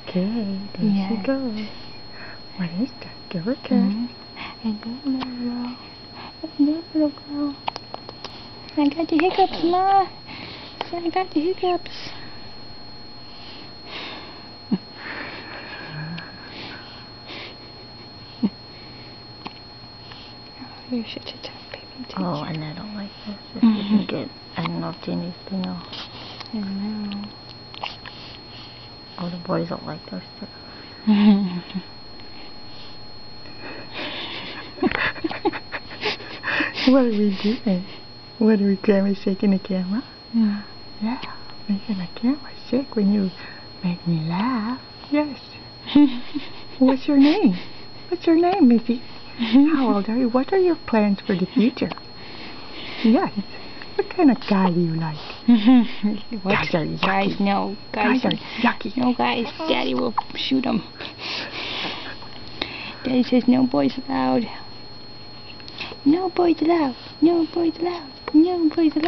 Okay, there she goes. What is that? Give her a kiss. And go, little girl. Go, little girl. I got the hiccups, Ma. I got the hiccups. Oh, you're such a tough baby, teacher. Oh, and I don't like this. If you can get, I don't know if Jeannie's thing will. I know. Oh, the boys don't like those too. What are we doing? What are we, Grandma shaking the camera? Yeah, making the camera shake when you make me laugh. Yes. What's your name? What's your name, Missy? How old are you? What are your plans for the future? Yes. What kind of guy do you like? Guys are yucky. Guys, no. Guys are yucky. No, guys. Daddy will shoot them. Daddy says no boys allowed. No boys allowed. No boys allowed. No boys allowed.